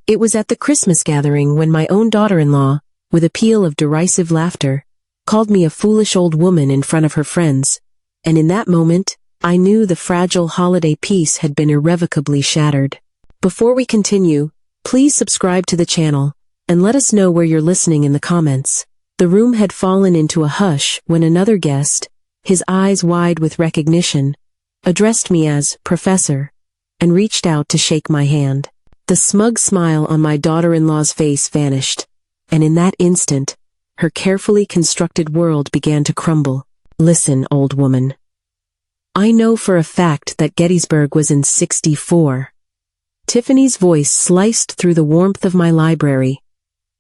It was at the Christmas gathering when my own daughter-in-law, with a peal of derisive laughter, called me a foolish old woman in front of her friends, and in that moment, I knew the fragile holiday peace had been irrevocably shattered. Before we continue, please subscribe to the channel, and let us know where you're listening in the comments. The room had fallen into a hush when another guest, his eyes wide with recognition, addressed me as Professor, and reached out to shake my hand. The smug smile on my daughter-in-law's face vanished, and in that instant, her carefully constructed world began to crumble. Listen, old woman. I know for a fact that Gettysburg was in '64. Tiffany's voice sliced through the warmth of my library,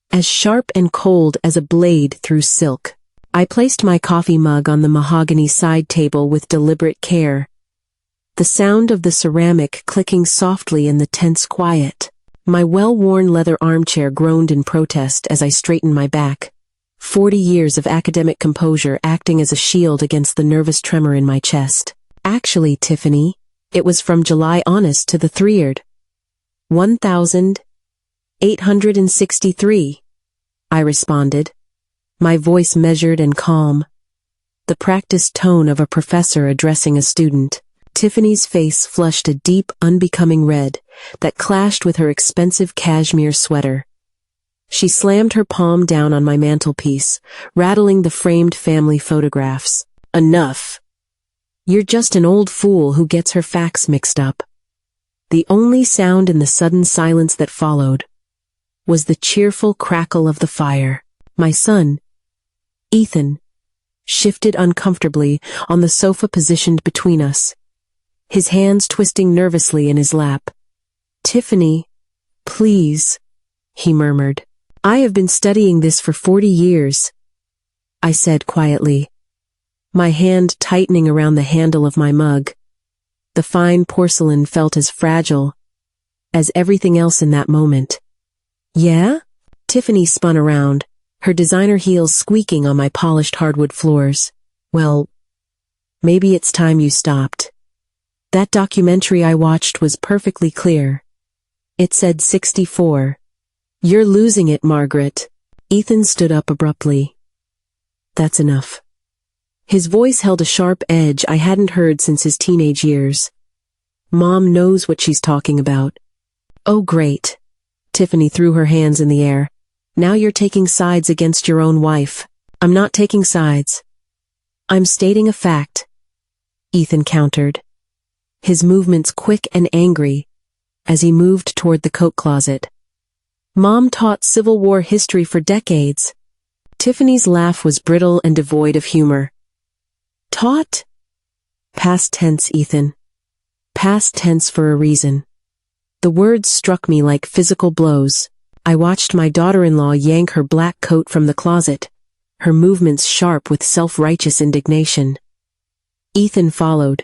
as sharp and cold as a blade through silk. I placed my coffee mug on the mahogany side table with deliberate care, the sound of the ceramic clicking softly in the tense quiet. My well-worn leather armchair groaned in protest as I straightened my back, 40 years of academic composure acting as a shield against the nervous tremor in my chest. Actually, Tiffany, it was from July honest to the third. 1863, I responded, my voice measured and calm, the practiced tone of a professor addressing a student. Tiffany's face flushed a deep, unbecoming red that clashed with her expensive cashmere sweater. She slammed her palm down on my mantelpiece, rattling the framed family photographs. Enough. You're just an old fool who gets her facts mixed up. The only sound in the sudden silence that followed was the cheerful crackle of the fire. My son, Ethan, shifted uncomfortably on the sofa positioned between us, his hands twisting nervously in his lap. Tiffany, please, he murmured. I have been studying this for 40 years, I said quietly, my hand tightening around the handle of my mug. The fine porcelain felt as fragile as everything else in that moment. Yeah? Tiffany spun around, her designer heels squeaking on my polished hardwood floors. Well, maybe it's time you stopped. That documentary I watched was perfectly clear. It said 64. You're losing it, Margaret. Ethan stood up abruptly. That's enough. His voice held a sharp edge I hadn't heard since his teenage years. Mom knows what she's talking about. Oh, great. Tiffany threw her hands in the air. Now you're taking sides against your own wife. I'm not taking sides. I'm stating a fact, Ethan countered, his movements quick and angry as he moved toward the coat closet. Mom taught Civil War history for decades. Tiffany's laugh was brittle and devoid of humor. Taught? Past tense, Ethan. Past tense for a reason. The words struck me like physical blows. I watched my daughter-in-law yank her black coat from the closet, her movements sharp with self-righteous indignation. Ethan followed,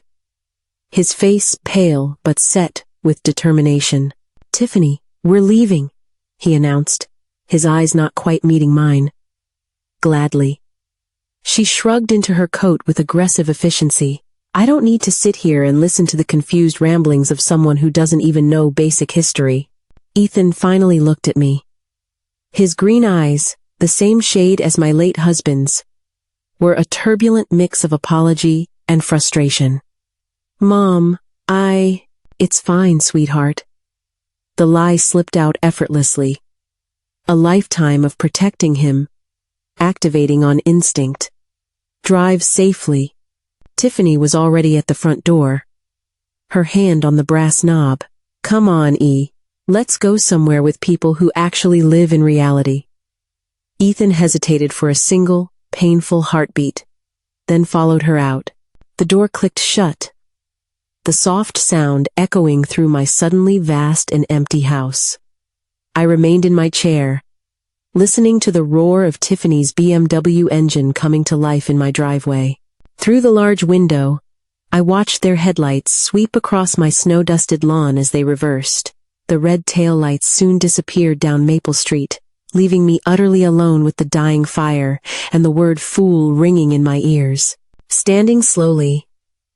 his face pale but set with determination. Tiffany, we're leaving, he announced, his eyes not quite meeting mine. Gladly. She shrugged into her coat with aggressive efficiency. I don't need to sit here and listen to the confused ramblings of someone who doesn't even know basic history. Ethan finally looked at me. His green eyes, the same shade as my late husband's, were a turbulent mix of apology and frustration. Mom, it's fine, sweetheart. The lie slipped out effortlessly. A lifetime of protecting him, activating on instinct. Drive safely. Tiffany was already at the front door, her hand on the brass knob. Come on, E. Let's go somewhere with people who actually live in reality. Ethan hesitated for a single, painful heartbeat, then followed her out. The door clicked shut, the soft sound echoing through my suddenly vast and empty house. I remained in my chair, listening to the roar of Tiffany's BMW engine coming to life in my driveway. Through the large window, I watched their headlights sweep across my snow-dusted lawn as they reversed. The red taillights soon disappeared down Maple Street, leaving me utterly alone with the dying fire and the word fool ringing in my ears. Standing slowly,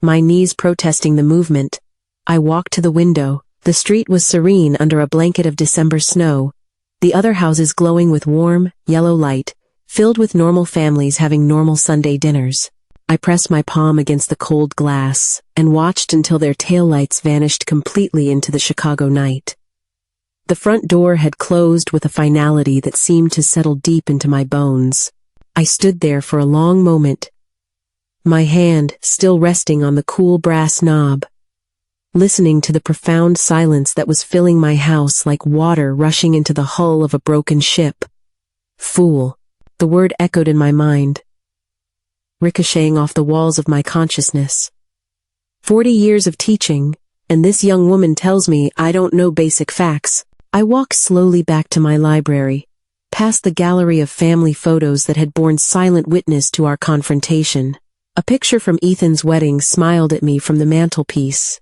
my knees protesting the movement, I walked to the window. The street was serene under a blanket of December snow, the other houses glowing with warm, yellow light, filled with normal families having normal Sunday dinners. I pressed my palm against the cold glass and watched until their taillights vanished completely into the Chicago night. The front door had closed with a finality that seemed to settle deep into my bones. I stood there for a long moment, my hand still resting on the cool brass knob, listening to the profound silence that was filling my house like water rushing into the hull of a broken ship. Fool. The word echoed in my mind, ricocheting off the walls of my consciousness. 40 years of teaching, and this young woman tells me I don't know basic facts. I walked slowly back to my library, past the gallery of family photos that had borne silent witness to our confrontation. A picture from Ethan's wedding smiled at me from the mantelpiece,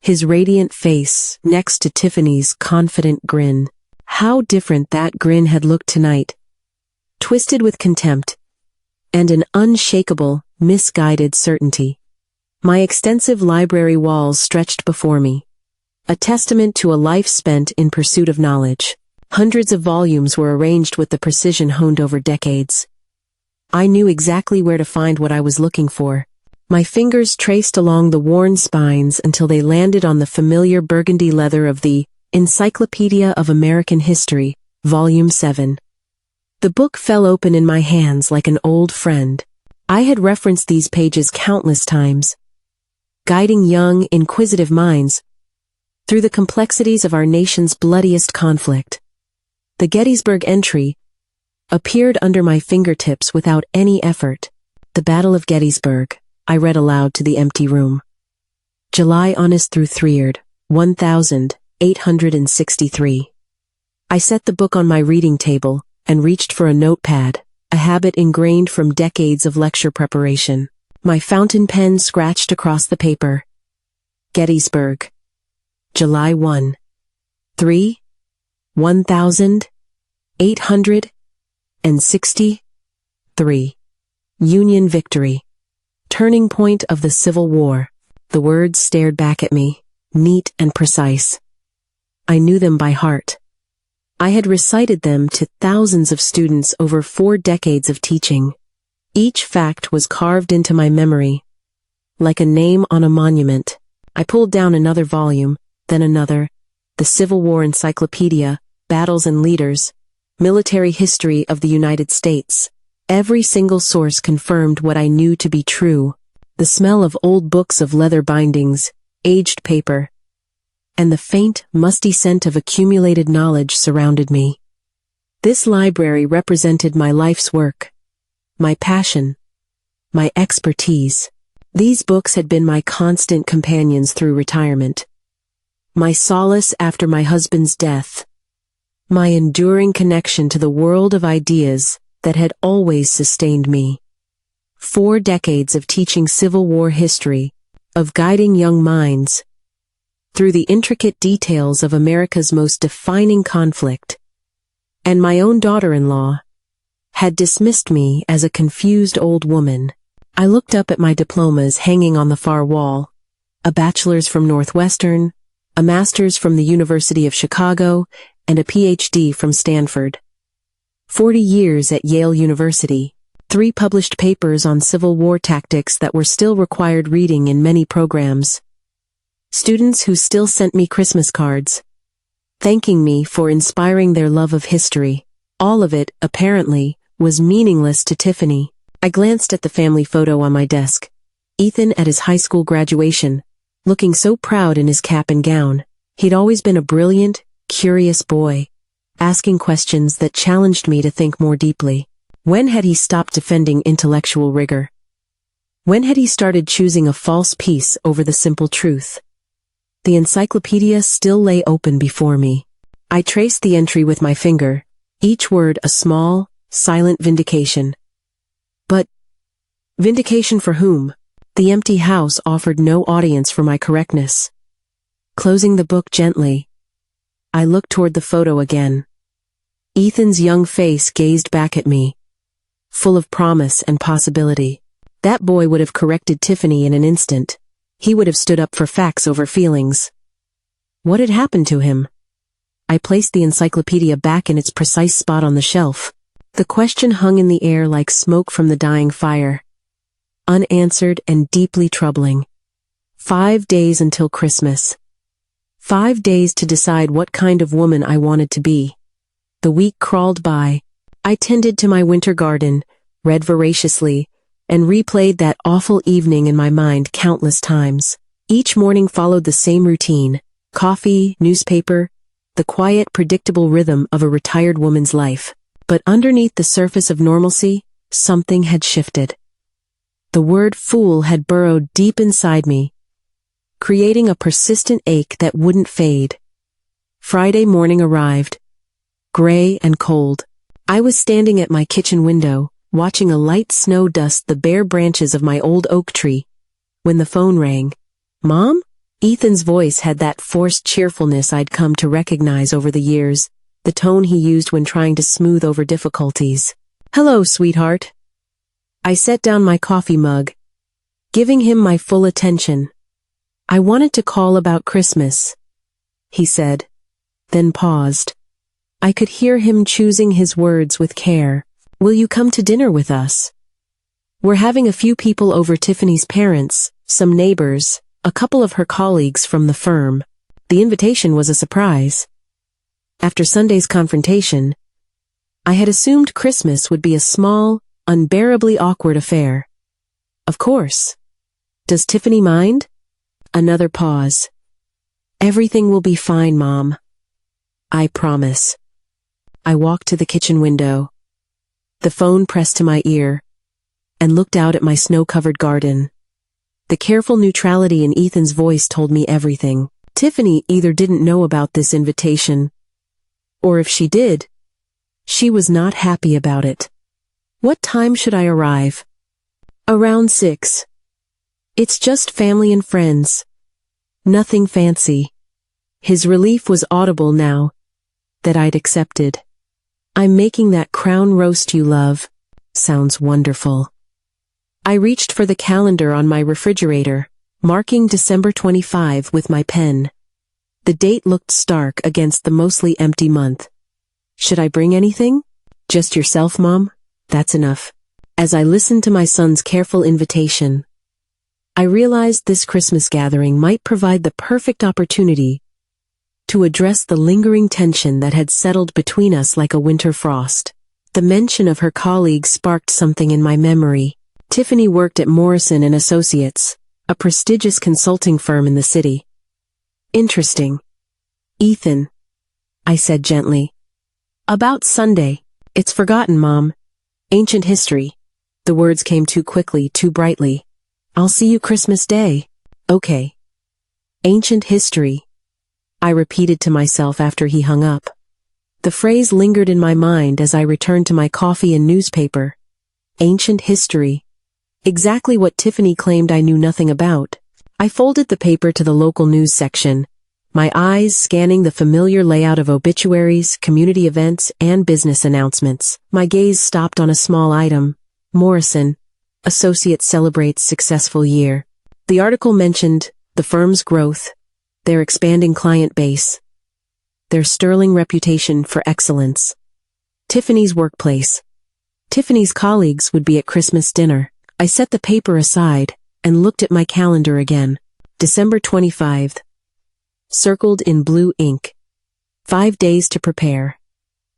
his radiant face next to Tiffany's confident grin. How different that grin had looked tonight, twisted with contempt and an unshakable, misguided certainty. My extensive library walls stretched before me, a testament to a life spent in pursuit of knowledge. Hundreds of volumes were arranged with the precision honed over decades. I knew exactly where to find what I was looking for. My fingers traced along the worn spines until they landed on the familiar burgundy leather of the Encyclopedia of American History, Volume 7. The book fell open in my hands like an old friend. I had referenced these pages countless times, guiding young, inquisitive minds through the complexities of our nation's bloodiest conflict. The Gettysburg entry appeared under my fingertips without any effort. The Battle of Gettysburg, I read aloud to the empty room. July honest through Threerd, 1863. I set the book on my reading table and reached for a notepad, a habit ingrained from decades of lecture preparation. My fountain pen scratched across the paper. Gettysburg, July 1. 1863. Union victory. Turning point of the Civil War. The words stared back at me, neat and precise. I knew them by heart. I had recited them to thousands of students over 4 decades of teaching. Each fact was carved into my memory, like a name on a monument. I pulled down another volume, then another, the Civil War Encyclopedia, Battles and Leaders, Military History of the United States. Every single source confirmed what I knew to be true. The smell of old books of leather bindings, aged paper, and the faint, musty scent of accumulated knowledge surrounded me. This library represented my life's work, my passion, my expertise. These books had been my constant companions through retirement, my solace after my husband's death, my enduring connection to the world of ideas that had always sustained me. 4 decades of teaching Civil War history, of guiding young minds through the intricate details of America's most defining conflict, and my own daughter-in-law had dismissed me as a confused old woman. I looked up at my diplomas hanging on the far wall, a bachelor's from Northwestern, a master's from the University of Chicago, and a PhD from Stanford. 40 years at Yale University, 3 published papers on Civil War tactics that were still required reading in many programs. Students who still sent me Christmas cards, thanking me for inspiring their love of history. All of it, apparently, was meaningless to Tiffany. I glanced at the family photo on my desk. Ethan at his high school graduation, looking so proud in his cap and gown. He'd always been a brilliant, curious boy, asking questions that challenged me to think more deeply. When had he stopped defending intellectual rigor? When had he started choosing a false peace over the simple truth? The encyclopedia still lay open before me. I traced the entry with my finger, each word a small, silent vindication. But vindication for whom? The empty house offered no audience for my correctness. Closing the book gently, I looked toward the photo again. Ethan's young face gazed back at me, full of promise and possibility. That boy would have corrected Tiffany in an instant. He would have stood up for facts over feelings. What had happened to him? I placed the encyclopedia back in its precise spot on the shelf. The question hung in the air like smoke from the dying fire. Unanswered and deeply troubling. 5 days until Christmas. 5 days to decide what kind of woman I wanted to be. The week crawled by. I tended to my winter garden, read voraciously, and replayed that awful evening in my mind countless times. Each morning followed the same routine: coffee, newspaper, the quiet, predictable rhythm of a retired woman's life. But underneath the surface of normalcy, something had shifted. The word fool had burrowed deep inside me, creating a persistent ache that wouldn't fade. Friday morning arrived, gray and cold. I was standing at my kitchen window, watching a light snow dust the bare branches of my old oak tree, when the phone rang. "Mom?" Ethan's voice had that forced cheerfulness I'd come to recognize over the years, the tone he used when trying to smooth over difficulties. "Hello, sweetheart." I set down my coffee mug, giving him my full attention. "I wanted to call about Christmas," he said, then paused. I could hear him choosing his words with care. "Will you come to dinner with us? We're having a few people over: Tiffany's parents, some neighbors, a couple of her colleagues from the firm." The invitation was a surprise. After Sunday's confrontation, I had assumed Christmas would be a small, unbearably awkward affair. "Of course. Does Tiffany mind?" Another pause. "Everything will be fine, Mom. I promise." I walked to the kitchen window, the phone pressed to my ear, and looked out at my snow-covered garden. The careful neutrality in Ethan's voice told me everything. Tiffany either didn't know about this invitation, or if she did, she was not happy about it. "What time should I arrive?" "Around 6. It's just family and friends. Nothing fancy." His relief was audible now that I'd accepted. "I'm making that crown roast you love. Sounds wonderful." I reached for the calendar on my refrigerator, marking December 25 with my pen. The date looked stark against the mostly empty month. "Should I bring anything?" "Just yourself, Mom. That's enough." As I listened to my son's careful invitation, I realized this Christmas gathering might provide the perfect opportunity to address the lingering tension that had settled between us like a winter frost. The mention of her colleagues sparked something in my memory. Tiffany worked at Morrison & Associates, a prestigious consulting firm in the city. "Interesting." "Ethan," I said gently. "About Sunday." "It's forgotten, Mom. Ancient history." The words came too quickly, too brightly. "I'll see you Christmas Day." "Okay." "Ancient history," I repeated to myself after he hung up. The phrase lingered in my mind as I returned to my coffee and newspaper. Ancient history. Exactly what Tiffany claimed I knew nothing about. I folded the paper to the local news section, my eyes scanning the familiar layout of obituaries, community events, and business announcements. My gaze stopped on a small item: Morrison Associates celebrates successful year. The article mentioned the firm's growth, their expanding client base, their sterling reputation for excellence. Tiffany's workplace. Tiffany's colleagues would be at Christmas dinner. I set the paper aside and looked at my calendar again. December 25th. Circled in blue ink. 5 days to prepare.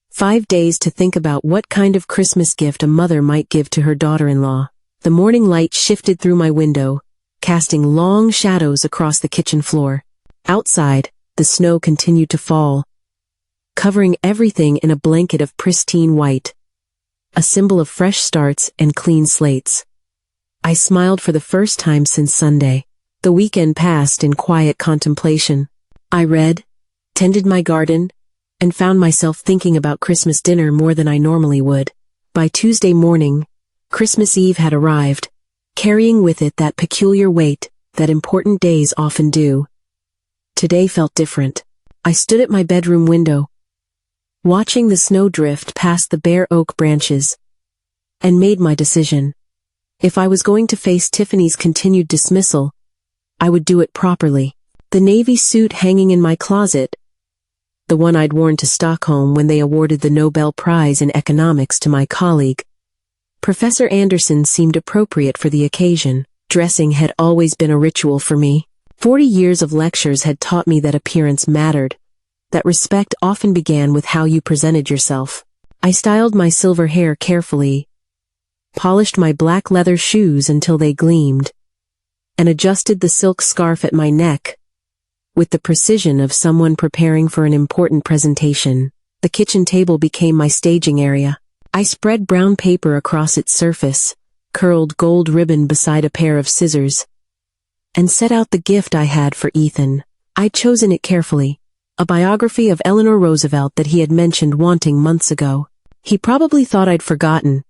5 days to think about what kind of Christmas gift a mother might give to her daughter-in-law. The morning light shifted through my window, casting long shadows across the kitchen floor. Outside, the snow continued to fall, covering everything in a blanket of pristine white, a symbol of fresh starts and clean slates. I smiled for the first time since Sunday. The weekend passed in quiet contemplation. I read, tended my garden, and found myself thinking about Christmas dinner more than I normally would. By Tuesday morning, Christmas Eve had arrived, carrying with it that peculiar weight that important days often do. Today felt different. I stood at my bedroom window, watching the snow drift past the bare oak branches, and made my decision. If I was going to face Tiffany's continued dismissal, I would do it properly. The navy suit hanging in my closet, the one I'd worn to Stockholm when they awarded the Nobel Prize in Economics to my colleague. Professor Anderson seemed appropriate for the occasion. Dressing had always been a ritual for me. 40 years of lectures had taught me that appearance mattered, that respect often began with how you presented yourself. I styled my silver hair carefully, polished my black leather shoes until they gleamed, and adjusted the silk scarf at my neck with the precision of someone preparing for an important presentation. The kitchen table became my staging area. I spread brown paper across its surface, curled gold ribbon beside a pair of scissors, and set out the gift I had for Ethan. I'd chosen it carefully, a biography of Eleanor Roosevelt that he had mentioned wanting months ago. He probably thought I'd forgotten,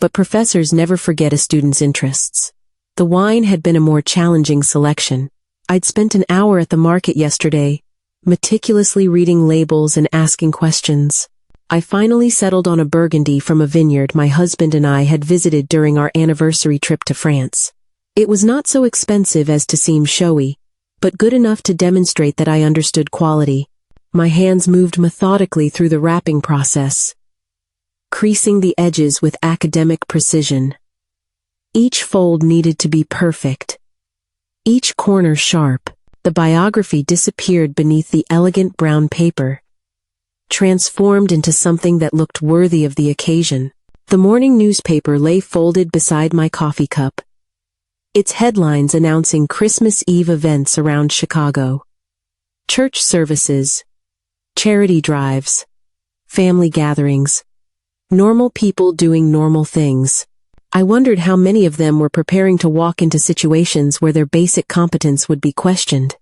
but professors never forget a student's interests. The wine had been a more challenging selection. I'd spent an hour at the market yesterday, meticulously reading labels and asking questions. I finally settled on a Burgundy from a vineyard my husband and I had visited during our anniversary trip to France. It was not so expensive as to seem showy, but good enough to demonstrate that I understood quality. My hands moved methodically through the wrapping process, creasing the edges with academic precision. Each fold needed to be perfect, each corner sharp. The biography disappeared beneath the elegant brown paper, transformed into something that looked worthy of the occasion. The morning newspaper lay folded beside my coffee cup, its headlines announcing Christmas Eve events around Chicago. Church services, charity drives, family gatherings, normal people doing normal things. I wondered how many of them were preparing to walk into situations where their basic competence would be questioned.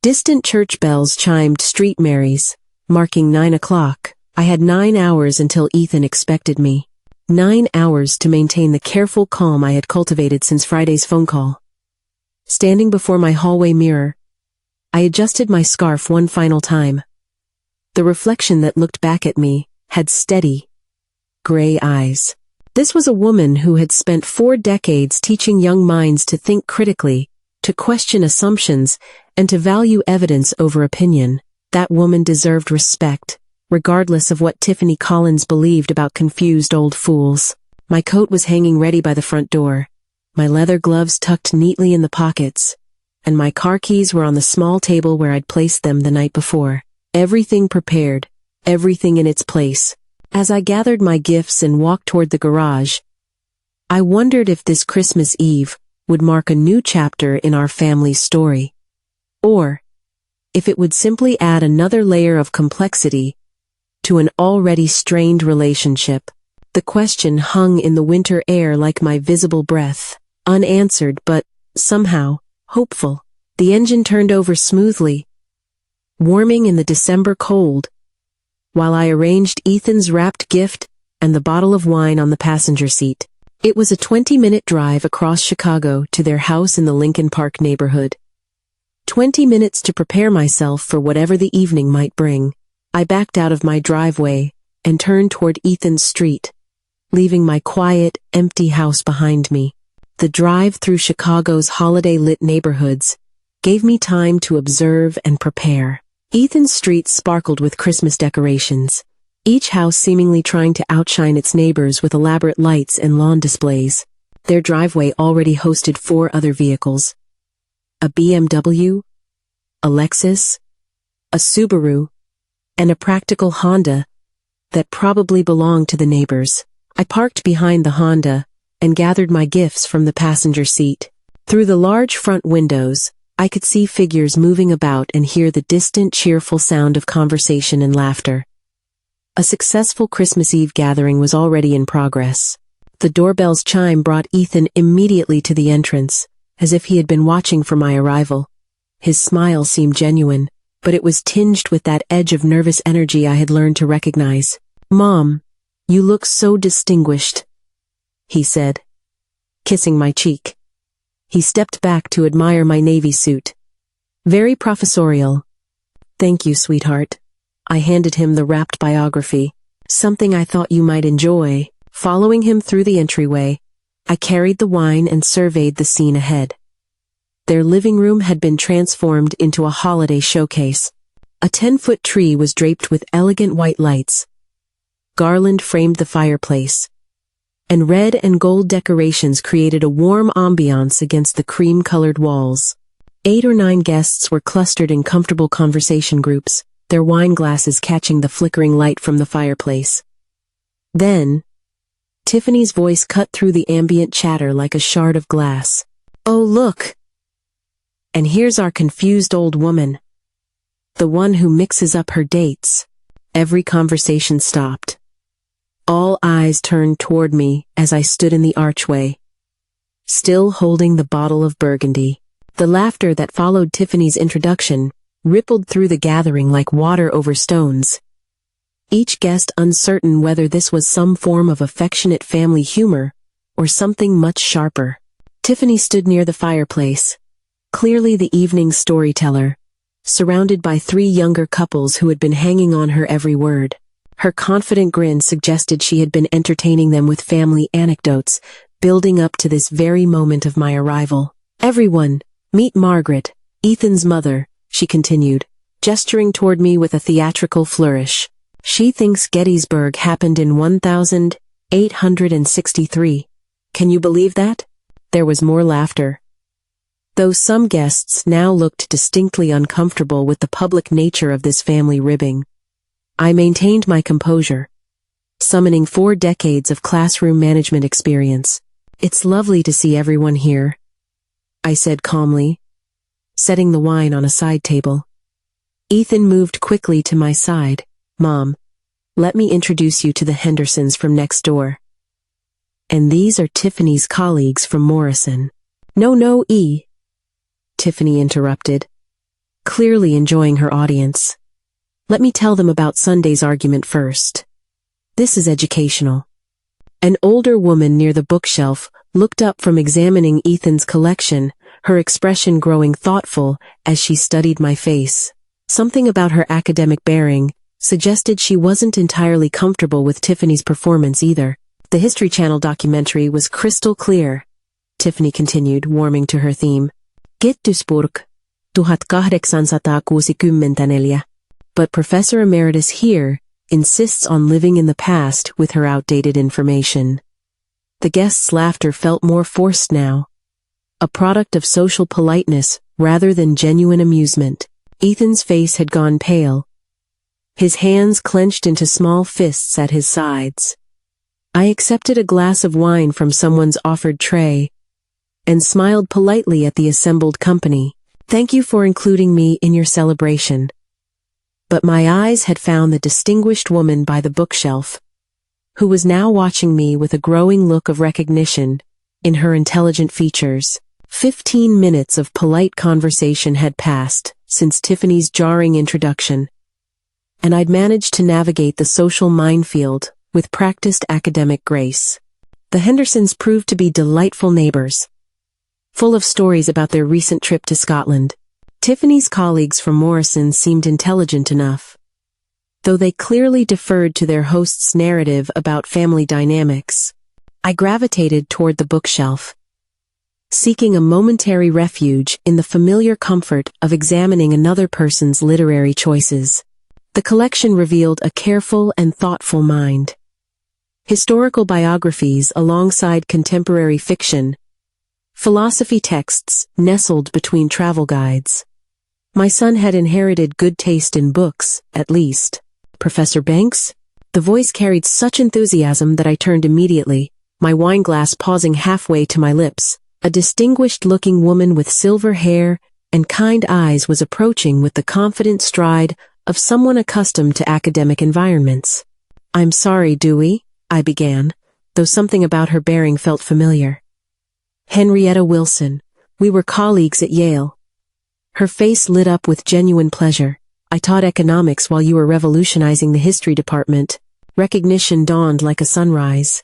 Distant church bells chimed street marys, marking 9 o'clock. I had 9 hours until Ethan expected me. 9 hours to maintain the careful calm I had cultivated since Friday's phone call. Standing before my hallway mirror, I adjusted my scarf one final time. The reflection that looked back at me had steady, gray eyes. This was a woman who had spent 4 decades teaching young minds to think critically, to question assumptions, and to value evidence over opinion. That woman deserved respect, regardless of what Tiffany Collins believed about confused old fools. My coat was hanging ready by the front door, my leather gloves tucked neatly in the pockets, and my car keys were on the small table where I'd placed them the night before. Everything prepared, everything in its place. As I gathered my gifts and walked toward the garage, I wondered if this Christmas Eve would mark a new chapter in our family's story, or if it would simply add another layer of complexity to an already strained relationship. The question hung in the winter air like my visible breath, unanswered but, somehow, hopeful. The engine turned over smoothly, warming in the December cold, while I arranged Ethan's wrapped gift and the bottle of wine on the passenger seat. It was a 20-minute drive across Chicago to their house in the Lincoln Park neighborhood. 20 minutes to prepare myself for whatever the evening might bring. I backed out of my driveway and turned toward Ethan's street, leaving my quiet, empty house behind me. The drive through Chicago's holiday-lit neighborhoods gave me time to observe and prepare. Ethan's street sparkled with Christmas decorations, each house seemingly trying to outshine its neighbors with elaborate lights and lawn displays. Their driveway already hosted 4 other vehicles: a BMW, a Lexus, a Subaru, and a practical Honda that probably belonged to the neighbors. I parked behind the Honda and gathered my gifts from the passenger seat. Through the large front windows, I could see figures moving about and hear the distant, cheerful sound of conversation and laughter. A successful Christmas Eve gathering was already in progress. The doorbell's chime brought Ethan immediately to the entrance, as if he had been watching for my arrival. His smile seemed genuine, but it was tinged with that edge of nervous energy I had learned to recognize. "Mom, you look so distinguished," he said, kissing my cheek. He stepped back to admire my navy suit. "Very professorial." "Thank you, sweetheart." I handed him the wrapped biography. "Something I thought you might enjoy." Following him through the entryway, I carried the wine and surveyed the scene ahead. Their living room had been transformed into a holiday showcase. A 10-foot tree was draped with elegant white lights. Garland framed the fireplace, and red and gold decorations created a warm ambiance against the cream-colored walls. 8 or 9 guests were clustered in comfortable conversation groups, their wine glasses catching the flickering light from the fireplace. Then, Tiffany's voice cut through the ambient chatter like a shard of glass. "Oh, look! And here's our confused old woman. The one who mixes up her dates." Every conversation stopped. All eyes turned toward me as I stood in the archway, still holding the bottle of Burgundy. The laughter that followed Tiffany's introduction rippled through the gathering like water over stones. Each guest uncertain whether this was some form of affectionate family humor or something much sharper. Tiffany stood near the fireplace, clearly the evening's storyteller, surrounded by 3 younger couples who had been hanging on her every word. Her confident grin suggested she had been entertaining them with family anecdotes, building up to this very moment of my arrival. "Everyone, meet Margaret, Ethan's mother," she continued, gesturing toward me with a theatrical flourish. "She thinks Gettysburg happened in 1863. Can you believe that?" There was more laughter, though some guests now looked distinctly uncomfortable with the public nature of this family ribbing. I maintained my composure, summoning 4 decades of classroom management experience. "It's lovely to see everyone here," I said calmly, setting the wine on a side table. Ethan moved quickly to my side. "Mom, let me introduce you to the Hendersons from next door. And these are Tiffany's colleagues from Morrison." No, Tiffany interrupted, clearly enjoying her audience. "Let me tell them about Sunday's argument first. This is educational." An older woman near the bookshelf looked up from examining Ethan's collection, her expression growing thoughtful as she studied my face. Something about her academic bearing suggested she wasn't entirely comfortable with Tiffany's performance either. "The History Channel documentary was crystal clear," Tiffany continued, warming to her theme. "Gettysburg, 1864. But Professor Emeritus here insists on living in the past with her outdated information." The guests' laughter felt more forced now, a product of social politeness rather than genuine amusement. Ethan's face had gone pale, his hands clenched into small fists at his sides. I accepted a glass of wine from someone's offered tray and smiled politely at the assembled company. "Thank you for including me in your celebration." But my eyes had found the distinguished woman by the bookshelf, who was now watching me with a growing look of recognition in her intelligent features. 15 minutes of polite conversation had passed since Tiffany's jarring introduction, and I'd managed to navigate the social minefield with practiced academic grace. The Hendersons proved to be delightful neighbors, full of stories about their recent trip to Scotland. Tiffany's colleagues from Morrison seemed intelligent enough, though they clearly deferred to their host's narrative about family dynamics. I gravitated toward the bookshelf, seeking a momentary refuge in the familiar comfort of examining another person's literary choices. The collection revealed a careful and thoughtful mind. Historical biographies alongside contemporary fiction, philosophy texts nestled between travel guides. My son had inherited good taste in books, at least. "Professor Banks?" The voice carried such enthusiasm that I turned immediately, my wine glass pausing halfway to my lips. A distinguished-looking woman with silver hair and kind eyes was approaching with the confident stride of someone accustomed to academic environments. "I'm sorry, Dewey," I began, though something about her bearing felt familiar. "Henrietta Wilson. We were colleagues at Yale." Her face lit up with genuine pleasure. "I taught economics while you were revolutionizing the history department." Recognition dawned like a sunrise.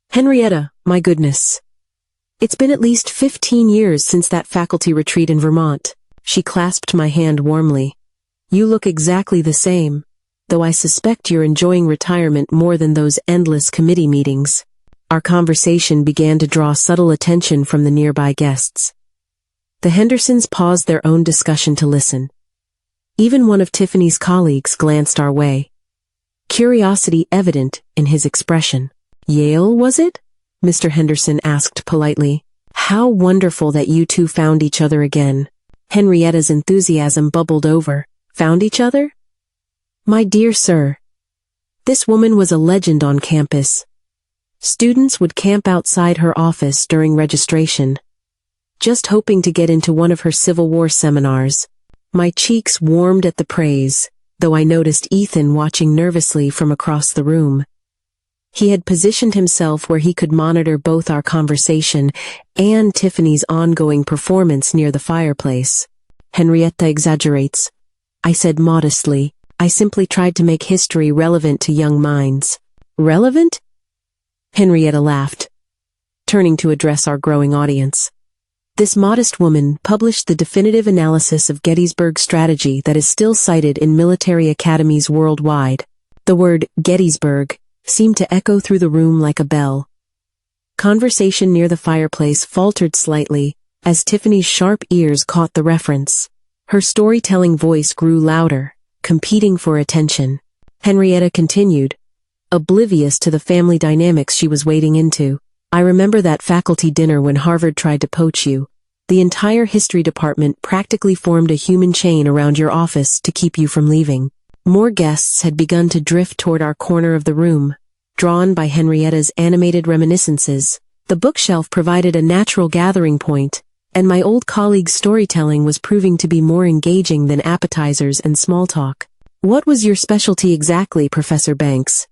"Henrietta, my goodness. It's been at least 15 years since that faculty retreat in Vermont." She clasped my hand warmly. "You look exactly the same, though I suspect you're enjoying retirement more than those endless committee meetings." Our conversation began to draw subtle attention from the nearby guests. The Hendersons paused their own discussion to listen. Even one of Tiffany's colleagues glanced our way. Curiosity evident in his expression. "Yale, was it?" Mr. Henderson asked politely. "How wonderful that you two found each other again." Henrietta's enthusiasm bubbled over. "Found each other?" "My dear sir, this woman was a legend on campus. Students would camp outside her office during registration, just hoping to get into one of her Civil War seminars." My cheeks warmed at the praise, though I noticed Ethan watching nervously from across the room. He had positioned himself where he could monitor both our conversation and Tiffany's ongoing performance near the fireplace. "Henrietta exaggerates," I said modestly. "I simply tried to make history relevant to young minds." "Relevant?" Henrietta laughed, turning to address our growing audience. This modest woman published the definitive analysis of Gettysburg strategy that is still cited in military academies worldwide. The word Gettysburg seemed to echo through the room like a bell. Conversation near the fireplace faltered slightly as Tiffany's sharp ears caught the reference. Her storytelling voice grew louder, competing for attention. Henrietta continued, oblivious to the family dynamics she was wading into. "I remember that faculty dinner when Harvard tried to poach you. The entire history department practically formed a human chain around your office to keep you from leaving." More guests had begun to drift toward our corner of the room, drawn by Henrietta's animated reminiscences. The bookshelf provided a natural gathering point, and my old colleague's storytelling was proving to be more engaging than appetizers and small talk. "What was your specialty exactly, Professor Banks?"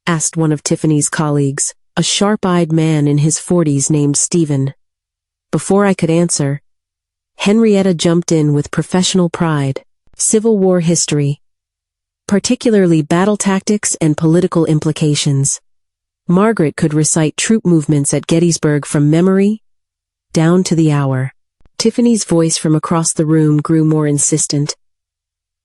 asked one of Tiffany's colleagues, a sharp-eyed man in his 40s named Stephen. Before I could answer, Henrietta jumped in with professional pride. "Civil War history, particularly battle tactics and political implications." Margaret could recite troop movements at Gettysburg from memory, down to the hour. Tiffany's voice from across the room grew more insistent,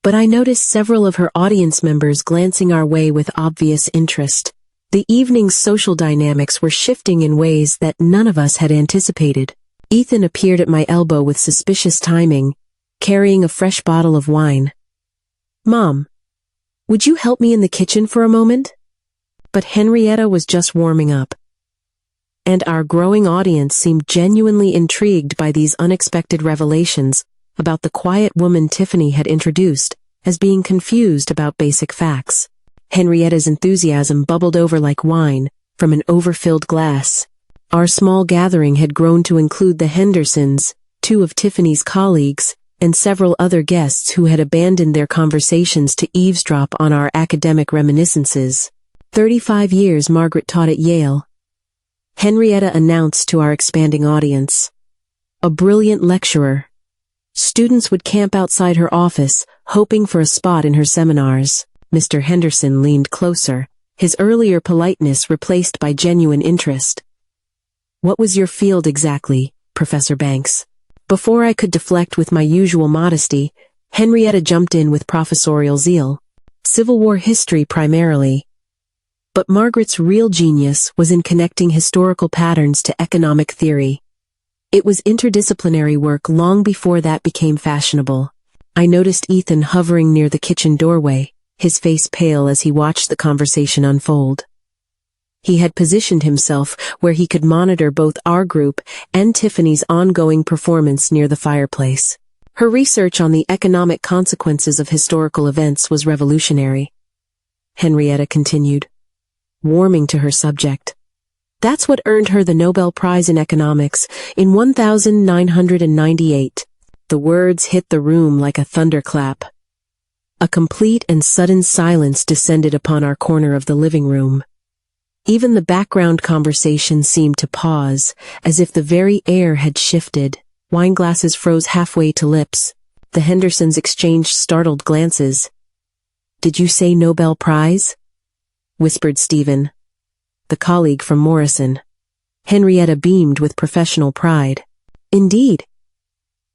but I noticed several of her audience members glancing our way with obvious interest. The evening's social dynamics were shifting in ways that none of us had anticipated. Ethan appeared at my elbow with suspicious timing, carrying a fresh bottle of wine. "Mom, would you help me in the kitchen for a moment?" But Henrietta was just warming up, and our growing audience seemed genuinely intrigued by these unexpected revelations about the quiet woman Tiffany had introduced as being confused about basic facts. Henrietta's enthusiasm bubbled over like wine from an overfilled glass. Our small gathering had grown to include the Hendersons, two of Tiffany's colleagues, and several other guests who had abandoned their conversations to eavesdrop on our academic reminiscences. 35 years Margaret taught at Yale," Henrietta announced to our expanding audience. "A brilliant lecturer. Students would camp outside her office, hoping for a spot in her seminars." Mr. Henderson leaned closer, his earlier politeness replaced by genuine interest. "What was your field exactly, Professor Banks?" Before I could deflect with my usual modesty, Henrietta jumped in with professorial zeal. "Civil War history primarily." But Margaret's real genius was in connecting historical patterns to economic theory. It was interdisciplinary work long before that became fashionable. I noticed Ethan hovering near the kitchen doorway, his face pale as he watched the conversation unfold. He had positioned himself where he could monitor both our group and Tiffany's ongoing performance near the fireplace. Her research on the economic consequences of historical events was revolutionary, Henrietta continued, warming to her subject. "That's what earned her the Nobel Prize in Economics in 1998. The words hit the room like a thunderclap. A complete and sudden silence descended upon our corner of the living room. Even the background conversation seemed to pause, as if the very air had shifted. Wine glasses froze halfway to lips. The Hendersons exchanged startled glances. "Did you say Nobel Prize?" whispered Stephen, the colleague from Morrison. Henrietta beamed with professional pride. "Indeed."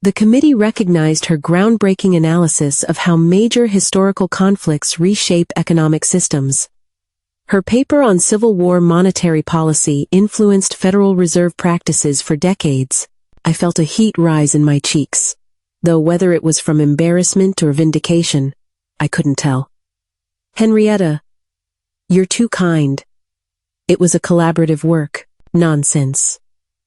The committee recognized her groundbreaking analysis of how major historical conflicts reshape economic systems. Her paper on Civil War monetary policy influenced Federal Reserve practices for decades. I felt a heat rise in my cheeks, though whether it was from embarrassment or vindication, I couldn't tell. Henrietta, you're too kind. It was a collaborative work. Nonsense.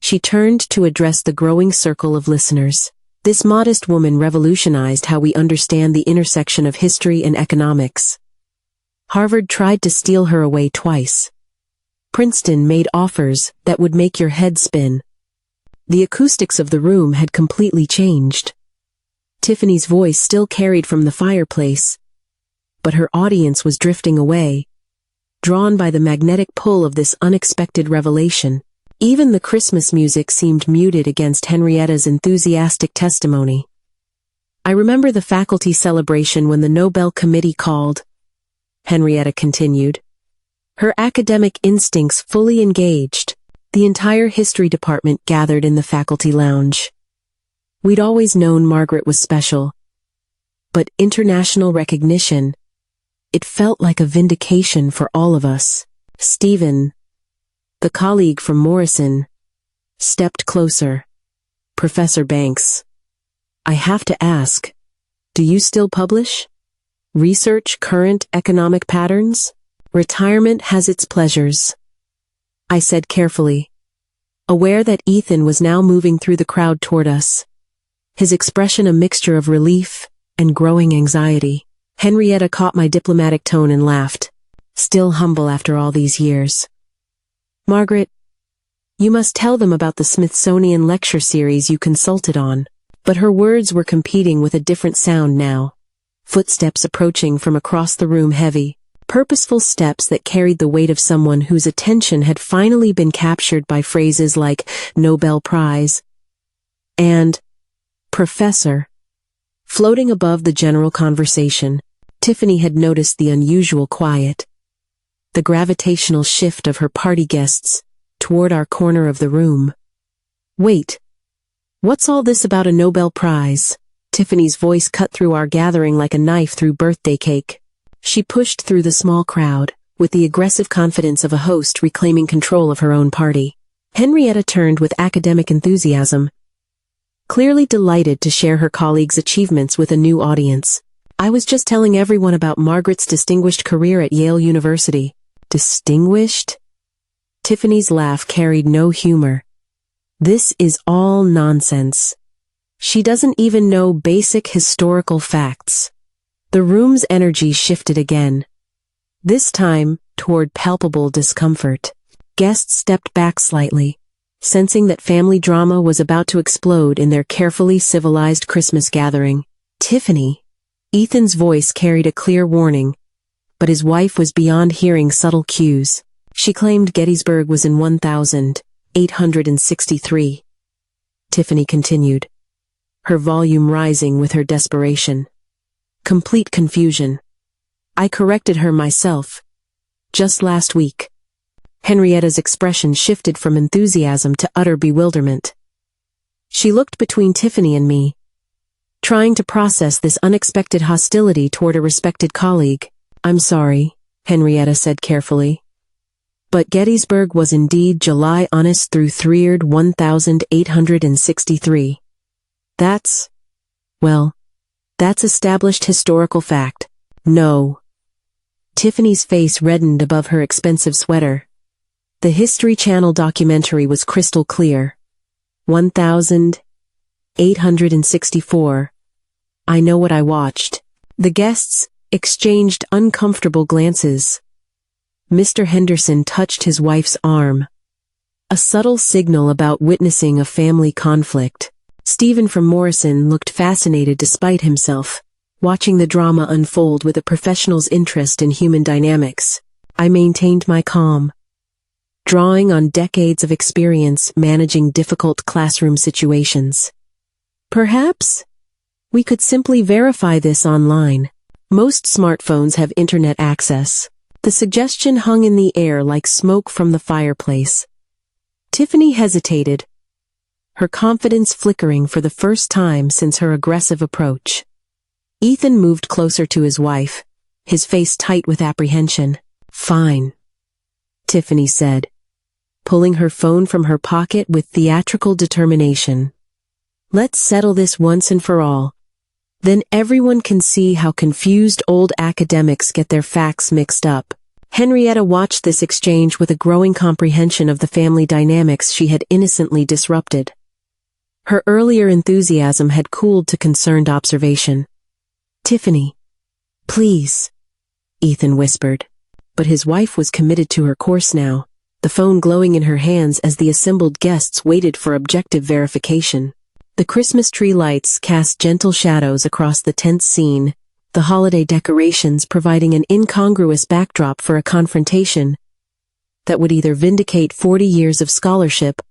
She turned to address the growing circle of listeners. This modest woman revolutionized how we understand the intersection of history and economics. Harvard tried to steal her away twice. Princeton made offers that would make your head spin. The acoustics of the room had completely changed. Tiffany's voice still carried from the fireplace, but her audience was drifting away, drawn by the magnetic pull of this unexpected revelation. Even the Christmas music seemed muted against Henrietta's enthusiastic testimony. I remember the faculty celebration when the Nobel Committee called, Henrietta continued, her academic instincts fully engaged. The entire history department gathered in the faculty lounge. We'd always known Margaret was special, but international recognition, it felt like a vindication for all of us. Stephen, the colleague from Morrison, stepped closer. Professor Banks, I have to ask, do you still publish? Research current economic patterns? Retirement has its pleasures, I said carefully, aware that Ethan was now moving through the crowd toward us, his expression a mixture of relief and growing anxiety. Henrietta caught my diplomatic tone and laughed, still humble after all these years. Margaret, you must tell them about the Smithsonian lecture series you consulted on. But her words were competing with a different sound now. Footsteps approaching from across the room, heavy, purposeful steps that carried the weight of someone whose attention had finally been captured by phrases like Nobel Prize and Professor. Floating above the general conversation, Tiffany had noticed the unusual quiet, the gravitational shift of her party guests toward our corner of the room. Wait, what's all this about a Nobel Prize? Tiffany's voice cut through our gathering like a knife through birthday cake. She pushed through the small crowd, with the aggressive confidence of a host reclaiming control of her own party. Henrietta turned with academic enthusiasm, clearly delighted to share her colleagues' achievements with a new audience. I was just telling everyone about Margaret's distinguished career at Yale University. Distinguished? Tiffany's laugh carried no humor. This is all nonsense. She doesn't even know basic historical facts. The room's energy shifted again, this time toward palpable discomfort. Guests stepped back slightly, sensing that family drama was about to explode in their carefully civilized Christmas gathering. Tiffany. Ethan's voice carried a clear warning, but his wife was beyond hearing subtle cues. She claimed Gettysburg was in 1863. Tiffany continued, her volume rising with her desperation. Complete confusion. I corrected her myself. Just last week. Henrietta's expression shifted from enthusiasm to utter bewilderment. She looked between Tiffany and me, trying to process this unexpected hostility toward a respected colleague. I'm sorry, Henrietta said carefully. But Gettysburg was indeed July honest through 1863. That's established historical fact. No. Tiffany's face reddened above her expensive sweater. The History Channel documentary was crystal clear. 1864. I know what I watched. The guests exchanged uncomfortable glances. Mr. Henderson touched his wife's arm. A subtle signal about witnessing a family conflict. Stephen from Morrison looked fascinated despite himself, watching the drama unfold with a professional's interest in human dynamics. I maintained my calm, drawing on decades of experience managing difficult classroom situations. Perhaps we could simply verify this online. Most smartphones have internet access. The suggestion hung in the air like smoke from the fireplace. Tiffany hesitated, her confidence flickering for the first time since her aggressive approach. Ethan moved closer to his wife, his face tight with apprehension. Fine, Tiffany said, pulling her phone from her pocket with theatrical determination. Let's settle this once and for all. Then everyone can see how confused old academics get their facts mixed up. Henrietta watched this exchange with a growing comprehension of the family dynamics she had innocently disrupted. Her earlier enthusiasm had cooled to concerned observation. "Tiffany, please," Ethan whispered. But his wife was committed to her course now, the phone glowing in her hands as the assembled guests waited for objective verification. The Christmas tree lights cast gentle shadows across the tense scene, the holiday decorations providing an incongruous backdrop for a confrontation that would either vindicate 40 years of scholarship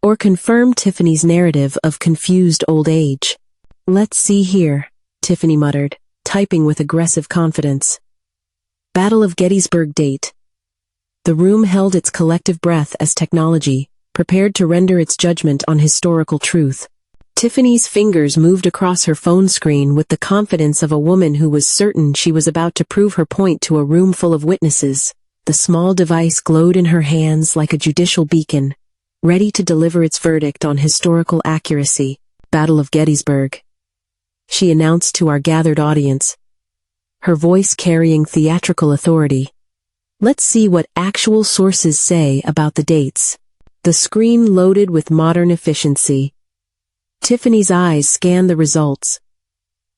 or confirm Tiffany's narrative of confused old age. "Let's see here," Tiffany muttered, typing with aggressive confidence. Battle of Gettysburg date. The room held its collective breath as technology prepared to render its judgment on historical truth. Tiffany's fingers moved across her phone screen with the confidence of a woman who was certain she was about to prove her point to a room full of witnesses. The small device glowed in her hands like a judicial beacon, ready to deliver its verdict on historical accuracy. "Battle of Gettysburg," she announced to our gathered audience, her voice carrying theatrical authority. "Let's see what actual sources say about the dates." The screen loaded with modern efficiency. Tiffany's eyes scanned the results,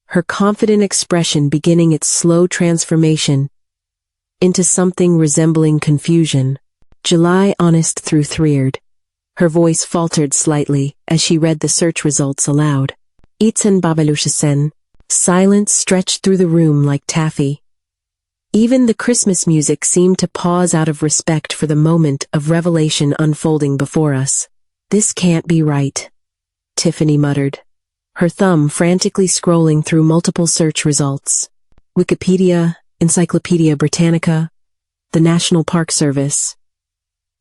her confident expression beginning its slow transformation into something resembling confusion. "July honest through threerd." Her voice faltered slightly as she read the search results aloud. "Itzen babelushasen." Silence stretched through the room like taffy. Even the Christmas music seemed to pause out of respect for the moment of revelation unfolding before us. "This can't be right," Tiffany muttered, her thumb frantically scrolling through multiple search results. Wikipedia, Encyclopedia Britannica, the National Park Service.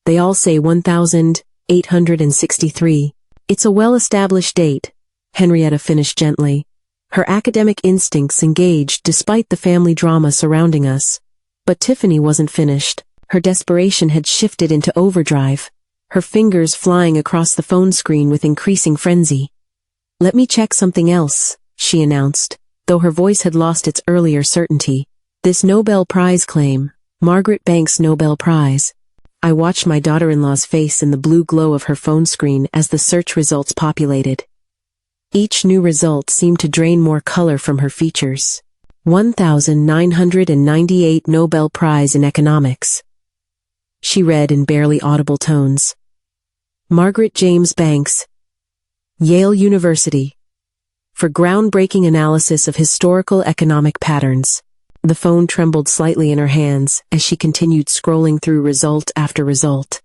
They all say 1863. "It's a well-established date," Henrietta finished gently, her academic instincts engaged despite the family drama surrounding us. But Tiffany wasn't finished. Her desperation had shifted into overdrive, her fingers flying across the phone screen with increasing frenzy. "Let me check something else," she announced, though her voice had lost its earlier certainty. "This Nobel Prize claim, Margaret Banks Nobel Prize." I watched my daughter-in-law's face in the blue glow of her phone screen as the search results populated. Each new result seemed to drain more color from her features. 1998 Nobel Prize in Economics, she read in barely audible tones. Margaret James Banks, Yale University, for groundbreaking analysis of historical economic patterns. The phone trembled slightly in her hands as she continued scrolling through result after result,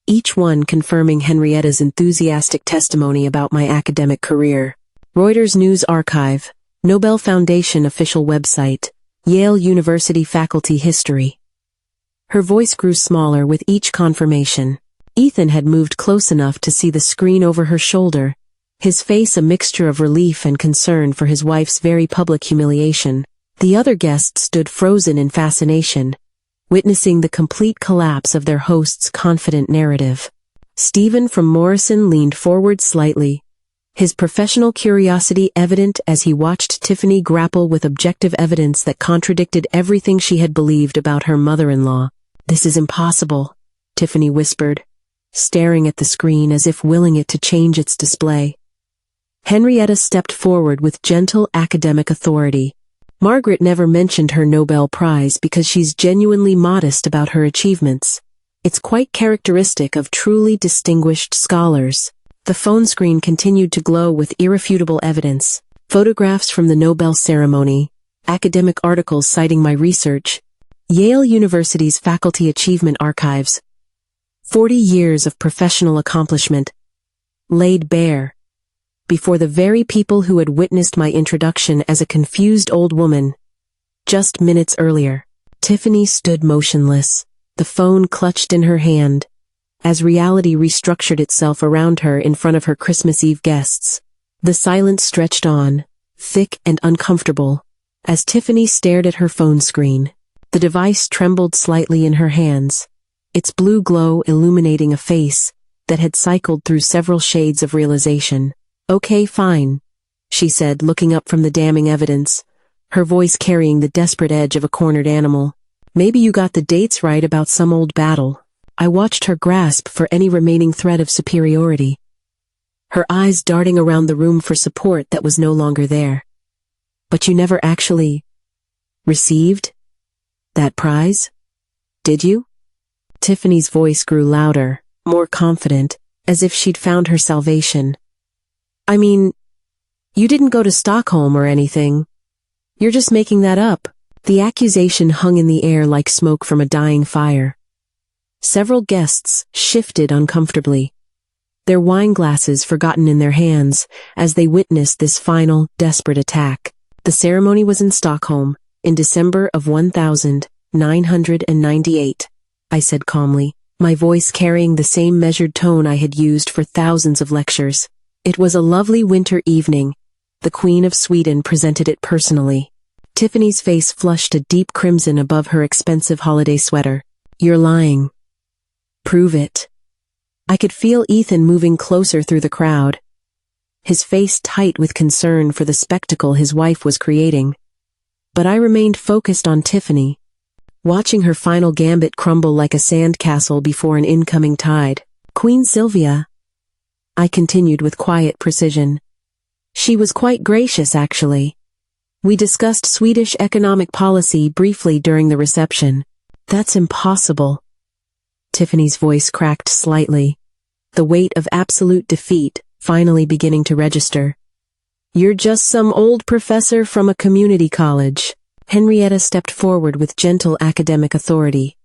each one confirming Henrietta's enthusiastic testimony about my academic career. Reuters News Archive, Nobel Foundation official website, Yale University Faculty History. Her voice grew smaller with each confirmation. Ethan had moved close enough to see the screen over her shoulder, his face a mixture of relief and concern for his wife's very public humiliation. The other guests stood frozen in fascination, witnessing the complete collapse of their host's confident narrative. Stephen from Morrison leaned forward slightly, his professional curiosity evident as he watched Tiffany grapple with objective evidence that contradicted everything she had believed about her mother-in-law. "This is impossible," Tiffany whispered, staring at the screen as if willing it to change its display. Henrietta stepped forward with gentle academic authority. "Margaret never mentioned her Nobel Prize because she's genuinely modest about her achievements. It's quite characteristic of truly distinguished scholars." The phone screen continued to glow with irrefutable evidence, photographs from the Nobel ceremony, academic articles citing my research, Yale University's Faculty Achievement Archives. 40 years of professional accomplishment, laid bare, before the very people who had witnessed my introduction as a confused old woman, just minutes earlier. Tiffany stood motionless, the phone clutched in her hand, as reality restructured itself around her in front of her Christmas Eve guests. The silence stretched on, thick and uncomfortable, as Tiffany stared at her phone screen. The device trembled slightly in her hands, its blue glow illuminating a face that had cycled through several shades of realization. Okay, fine, she said, looking up from the damning evidence, her voice carrying the desperate edge of a cornered animal. Maybe you got the dates right about some old battle. I watched her grasp for any remaining thread of superiority, her eyes darting around the room for support that was no longer there. But you never actually received that prize, did you? Tiffany's voice grew louder, more confident, as if she'd found her salvation. I mean, you didn't go to Stockholm or anything. You're just making that up. The accusation hung in the air like smoke from a dying fire. Several guests shifted uncomfortably, their wine glasses forgotten in their hands as they witnessed this final, desperate attack. The ceremony was in Stockholm, in December of 1998, I said calmly, my voice carrying the same measured tone I had used for thousands of lectures. It was a lovely winter evening. The Queen of Sweden presented it personally. Tiffany's face flushed a deep crimson above her expensive holiday sweater. You're lying. Prove it. I could feel Ethan moving closer through the crowd, his face tight with concern for the spectacle his wife was creating. But I remained focused on Tiffany, watching her final gambit crumble like a sandcastle before an incoming tide. Queen Sylvia, I continued with quiet precision. She was quite gracious, actually. We discussed Swedish economic policy briefly during the reception. That's impossible. Tiffany's voice cracked slightly, the weight of absolute defeat finally beginning to register. You're just some old professor from a community college. Henrietta stepped forward with gentle academic authority.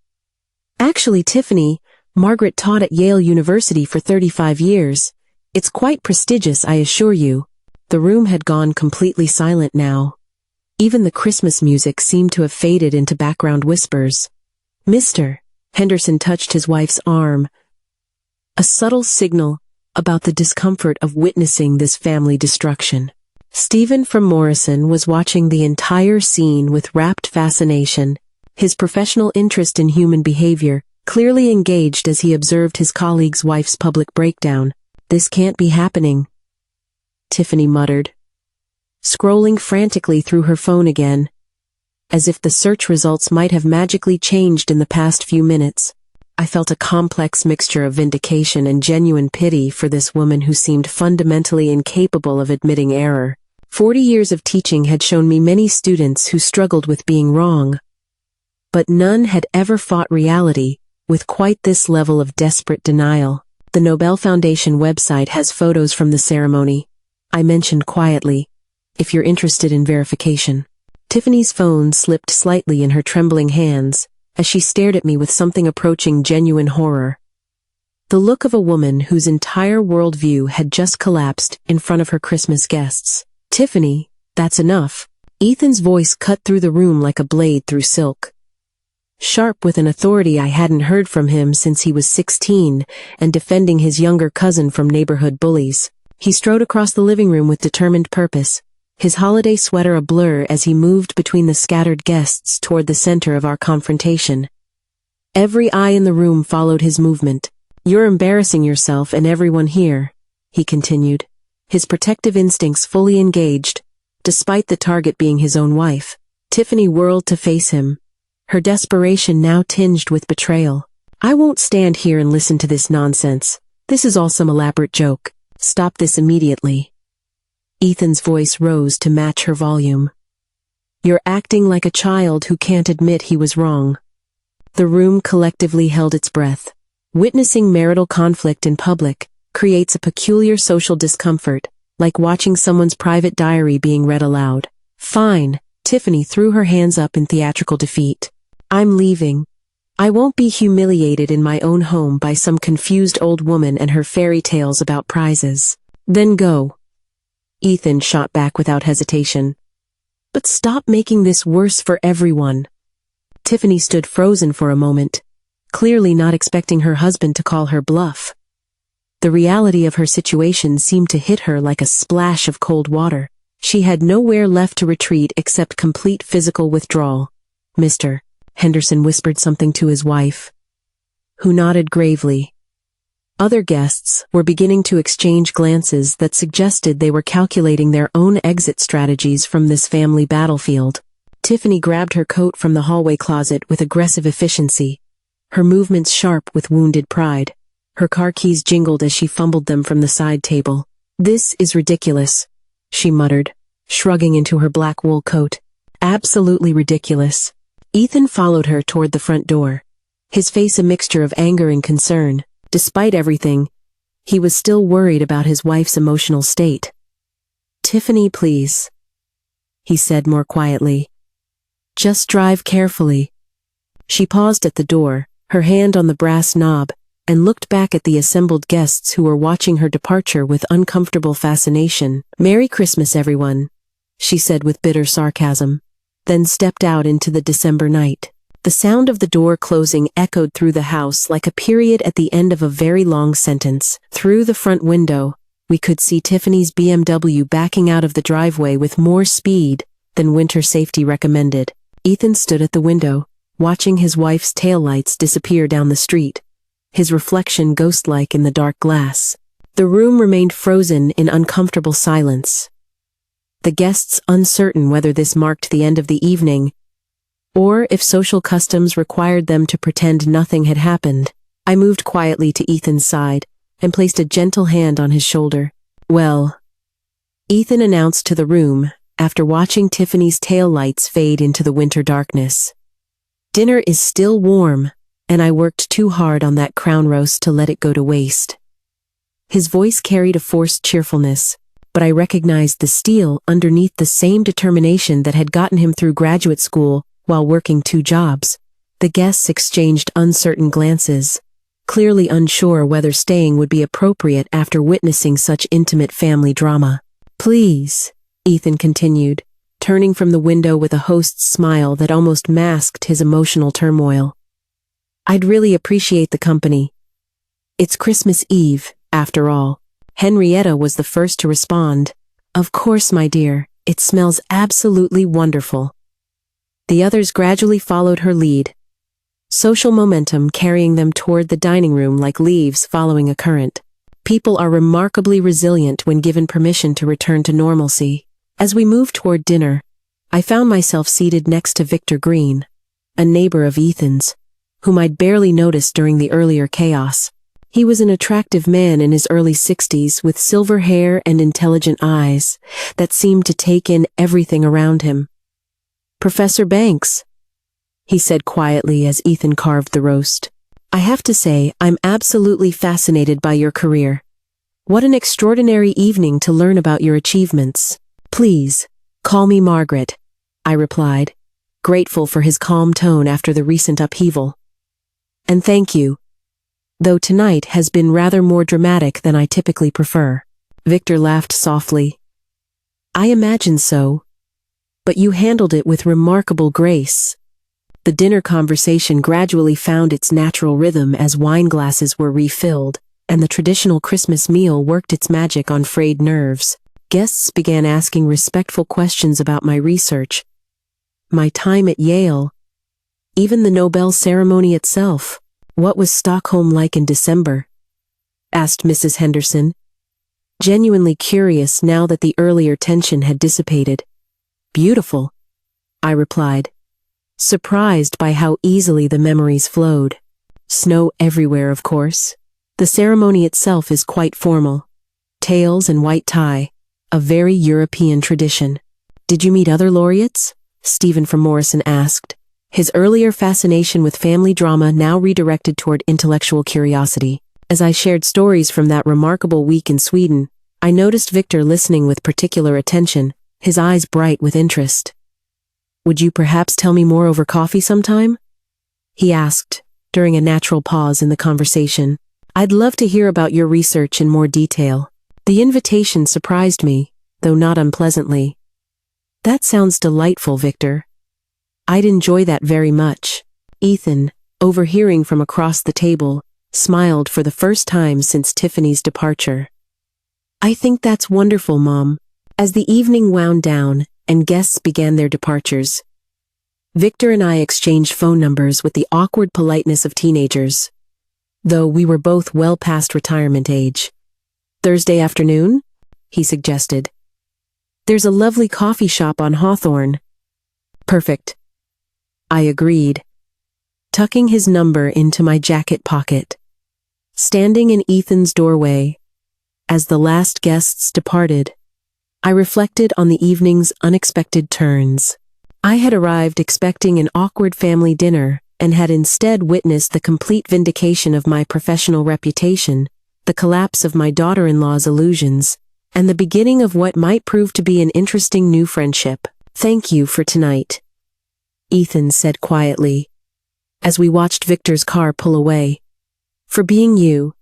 Actually, Tiffany, Margaret taught at Yale University for 35 years. It's quite prestigious, I assure you. The room had gone completely silent now. Even the Christmas music seemed to have faded into background whispers. Mr. Henderson touched his wife's arm, a subtle signal about the discomfort of witnessing this family destruction. Stephen from Morrison was watching the entire scene with rapt fascination, his professional interest in human behavior clearly engaged as he observed his colleague's wife's public breakdown. This can't be happening, Tiffany muttered, scrolling frantically through her phone again, as if the search results might have magically changed in the past few minutes. I felt a complex mixture of vindication and genuine pity for this woman who seemed fundamentally incapable of admitting error. 40 years of teaching had shown me many students who struggled with being wrong, but none had ever fought reality with quite this level of desperate denial. The Nobel Foundation website has photos from the ceremony, I mentioned quietly, if you're interested in verification. Tiffany's phone slipped slightly in her trembling hands as she stared at me with something approaching genuine horror. The look of a woman whose entire worldview had just collapsed in front of her Christmas guests. Tiffany, that's enough. Ethan's voice cut through the room like a blade through silk. Sharp with an authority I hadn't heard from him since he was 16 and defending his younger cousin from neighborhood bullies. He strode across the living room with determined purpose, his holiday sweater a blur as he moved between the scattered guests toward the center of our confrontation. Every eye in the room followed his movement. You're embarrassing yourself and everyone here, he continued, his protective instincts fully engaged, despite the target being his own wife. Tiffany whirled to face him, her desperation now tinged with betrayal. I won't stand here and listen to this nonsense. This is all some elaborate joke. Stop this immediately. Ethan's voice rose to match her volume. You're acting like a child who can't admit he was wrong. The room collectively held its breath. Witnessing marital conflict in public creates a peculiar social discomfort, like watching someone's private diary being read aloud. Fine, Tiffany threw her hands up in theatrical defeat. I'm leaving. I won't be humiliated in my own home by some confused old woman and her fairy tales about prizes. Then go. Ethan shot back without hesitation. But stop making this worse for everyone. Tiffany stood frozen for a moment, clearly not expecting her husband to call her bluff. The reality of her situation seemed to hit her like a splash of cold water. She had nowhere left to retreat except complete physical withdrawal. Mr. Henderson whispered something to his wife, who nodded gravely. Other guests were beginning to exchange glances that suggested they were calculating their own exit strategies from this family battlefield. Tiffany grabbed her coat from the hallway closet with aggressive efficiency, her movements sharp with wounded pride. Her car keys jingled as she fumbled them from the side table. "This is ridiculous," she muttered, shrugging into her black wool coat. "Absolutely ridiculous." Ethan followed her toward the front door, his face a mixture of anger and concern. Despite everything, he was still worried about his wife's emotional state. "Tiffany, please," he said more quietly. "Just drive carefully." She paused at the door, her hand on the brass knob, and looked back at the assembled guests who were watching her departure with uncomfortable fascination. "Merry Christmas, everyone," she said with bitter sarcasm, then stepped out into the December night. The sound of the door closing echoed through the house like a period at the end of a very long sentence. Through the front window, we could see Tiffany's BMW backing out of the driveway with more speed than winter safety recommended. Ethan stood at the window, watching his wife's taillights disappear down the street, his reflection ghost-like in the dark glass. The room remained frozen in uncomfortable silence, the guests uncertain whether this marked the end of the evening or if social customs required them to pretend nothing had happened. I moved quietly to Ethan's side and placed a gentle hand on his shoulder. "Well," Ethan announced to the room after watching Tiffany's taillights fade into the winter darkness. "Dinner is still warm, and I worked too hard on that crown roast to let it go to waste." His voice carried a forced cheerfulness, but I recognized the steel underneath the same determination that had gotten him through graduate school while working 2 jobs. The guests exchanged uncertain glances, clearly unsure whether staying would be appropriate after witnessing such intimate family drama. "Please," Ethan continued, turning from the window with a host's smile that almost masked his emotional turmoil. "I'd really appreciate the company. It's Christmas Eve, after all." Henrietta was the first to respond. "Of course, my dear. It smells absolutely wonderful." The others gradually followed her lead, social momentum carrying them toward the dining room like leaves following a current. People are remarkably resilient when given permission to return to normalcy. As we moved toward dinner, I found myself seated next to Victor Green, a neighbor of Ethan's, whom I'd barely noticed during the earlier chaos. He was an attractive man in his early 60s with silver hair and intelligent eyes that seemed to take in everything around him. "Professor Banks," he said quietly as Ethan carved the roast. "I have to say, I'm absolutely fascinated by your career. What an extraordinary evening to learn about your achievements." "Please, call me Margaret," I replied, grateful for his calm tone after the recent upheaval. "And thank you, though tonight has been rather more dramatic than I typically prefer." Victor laughed softly. "I imagine so, but you handled it with remarkable grace." The dinner conversation gradually found its natural rhythm as wine glasses were refilled, and the traditional Christmas meal worked its magic on frayed nerves. Guests began asking respectful questions about my research, my time at Yale, even the Nobel ceremony itself. "What was Stockholm like in December?" asked Mrs. Henderson, genuinely curious now that the earlier tension had dissipated. "Beautiful," I replied, surprised by how easily the memories flowed. "Snow everywhere, of course. The ceremony itself is quite formal. Tails and white tie, a very European tradition." "Did you meet other laureates?" Stephen from Morrison asked, his earlier fascination with family drama now redirected toward intellectual curiosity. As I shared stories from that remarkable week in Sweden, I noticed Victor listening with particular attention, his eyes bright with interest. "Would you perhaps tell me more over coffee sometime?" he asked, during a natural pause in the conversation. "I'd love to hear about your research in more detail." The invitation surprised me, though not unpleasantly. "That sounds delightful, Victor. I'd enjoy that very much." Ethan, overhearing from across the table, smiled for the first time since Tiffany's departure. "I think that's wonderful, Mom." As the evening wound down and guests began their departures, Victor and I exchanged phone numbers with the awkward politeness of teenagers. though we were both well past retirement age. "Thursday afternoon?" he suggested. "There's a lovely coffee shop on Hawthorne." "Perfect," I agreed, tucking his number into my jacket pocket. Standing in Ethan's doorway, as the last guests departed, I reflected on the evening's unexpected turns. I had arrived expecting an awkward family dinner and had instead witnessed the complete vindication of my professional reputation, the collapse of my daughter-in-law's illusions, and the beginning of what might prove to be an interesting new friendship. "Thank you for tonight," Ethan said quietly, as we watched Victor's car pull away. "For being you,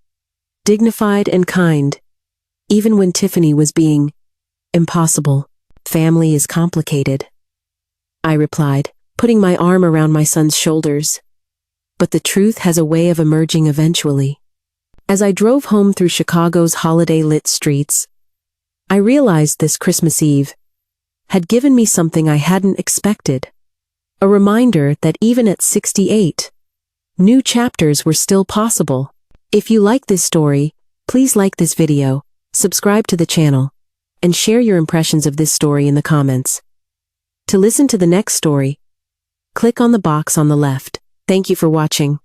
dignified and kind, even when Tiffany was being impossible." "Family is complicated," I replied, putting my arm around my son's shoulders. "But the truth has a way of emerging eventually." As I drove home through Chicago's holiday-lit streets, I realized this Christmas Eve had given me something I hadn't expected. A reminder that even at 68, new chapters were still possible. If you like this story, please like this video, subscribe to the channel, and share your impressions of this story in the comments. To listen to the next story, click on the box on the left. Thank you for watching.